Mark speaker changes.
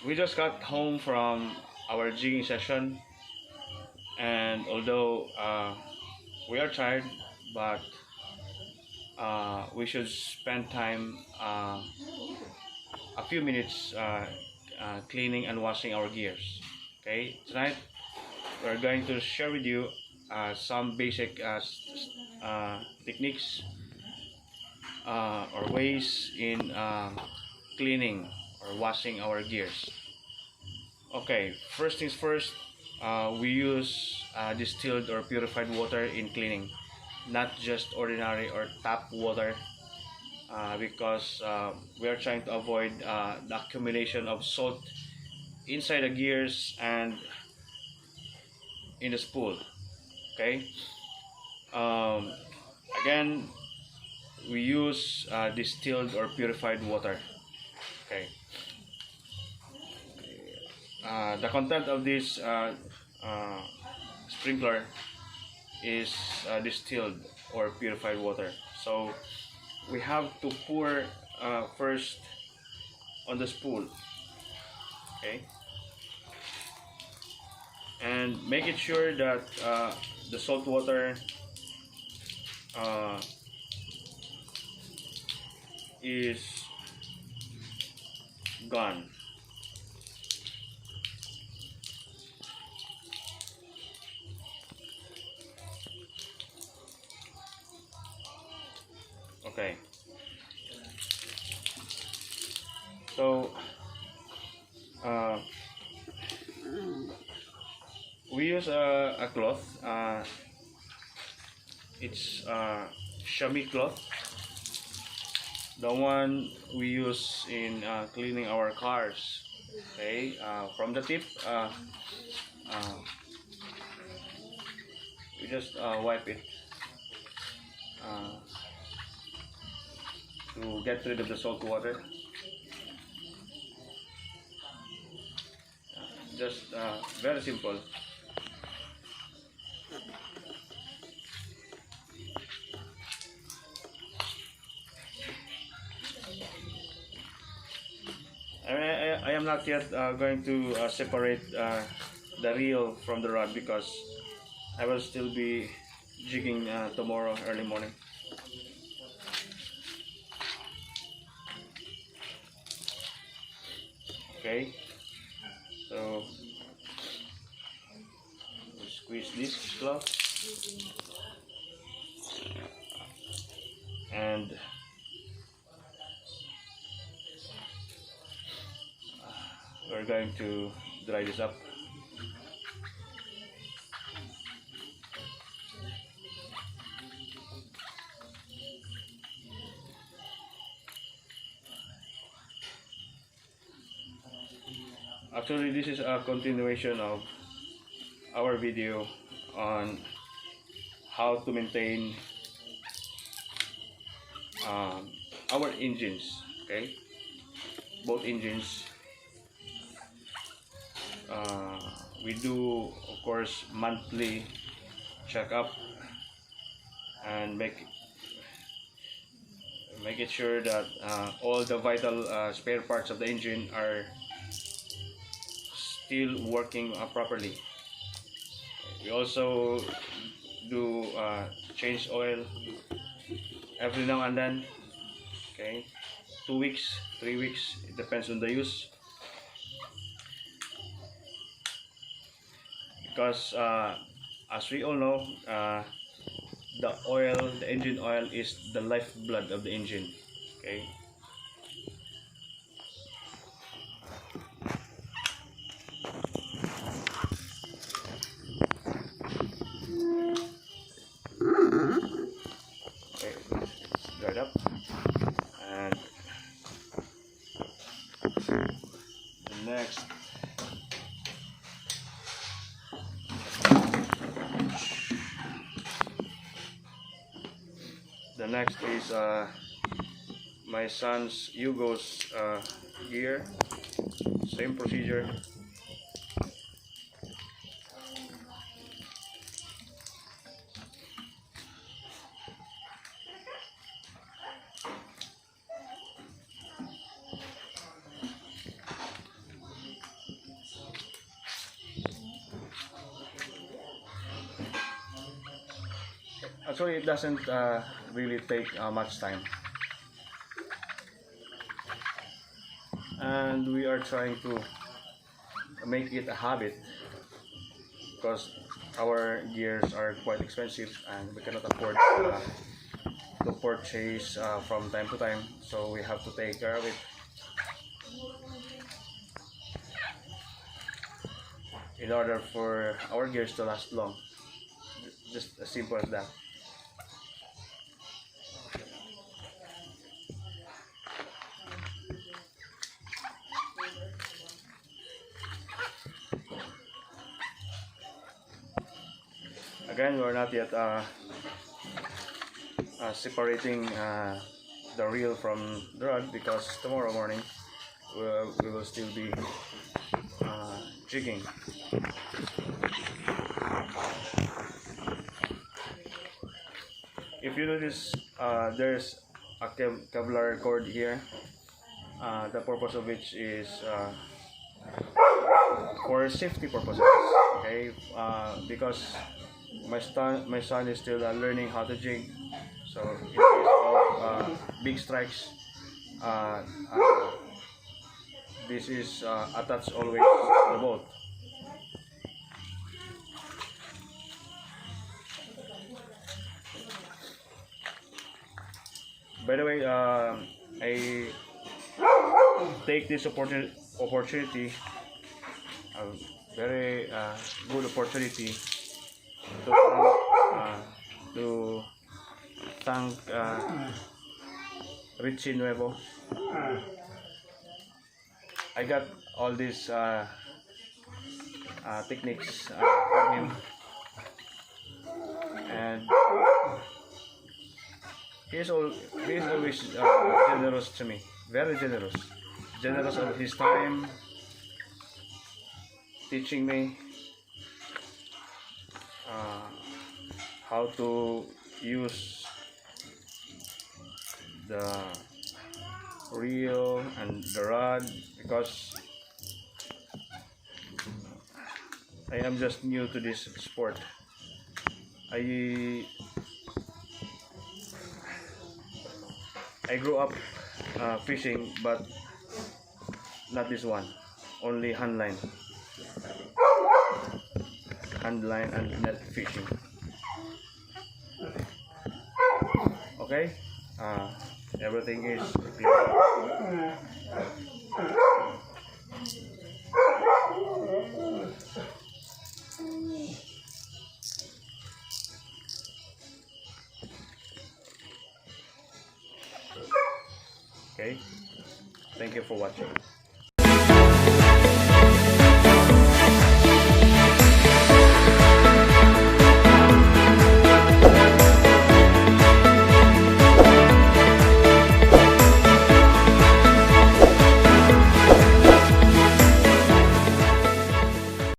Speaker 1: We just got home from our jigging session, and although we are tired, but we should spend time a few minutes cleaning and washing our gears. Okay, tonight we're going to share with you some basic techniques or ways in cleaning or washing our gears. Okay, first things first, we use distilled or purified water in cleaning, not just ordinary or tap water, because we are trying to avoid the accumulation of salt inside the gears and in the spool. Okay. um, Again, we use distilled or purified water. Okay. The content of this uh, sprinkler is distilled or purified water. So we have to pour first on the spool. Okay. And make it sure that the salt water uh, is gone. Okay. So uh, we use a cloth. It's chamois cloth, the one we use in cleaning our cars. Okay, from the tip, uh, we just wipe it uh, to get rid of the salt water. Just very simple. I am not yet going to separate the reel from the rod because I will still be jigging tomorrow early morning. Okay, so we'll squeeze this cloth and we're going to dry this up. Actually, this is a continuation of our video on how to maintain our engines. Okay, both engines. We do, of course, monthly checkup and make it sure that all the vital spare parts of the engine are still working properly. We also do change oil every now and then. Okay, 2 weeks, 3 weeks, it depends on the use. Because as we all know, the engine oil is the lifeblood of the engine. Okay. Okay, it's dried up, and the next is my son's Hugo's gear. Same procedure. Actually, it doesn't really take much time, and we are trying to make it a habit because our gears are quite expensive and we cannot afford to purchase from time to time, so we have to take care of it. in order for our gears to last long. Just as simple as that. Again, we're not yet separating the reel from the rod, because tomorrow morning we will still be jigging. If you notice, there's a Kevlar cord here, the purpose of which is for safety purposes. Okay, because my son is still learning how to jig, so in case of big strikes, this is attached always to the boat. By the way, I take this opportunity, a very good opportunity to thank Richie Nuevo. I got all these techniques from him, and he is always generous to me, very generous of his time, teaching me how to use the reel and the rod, because I am just new to this sport. I grew up fishing, but not this one, only hand line and net fishing. Okay, everything is clear. Okay, thank you for watching.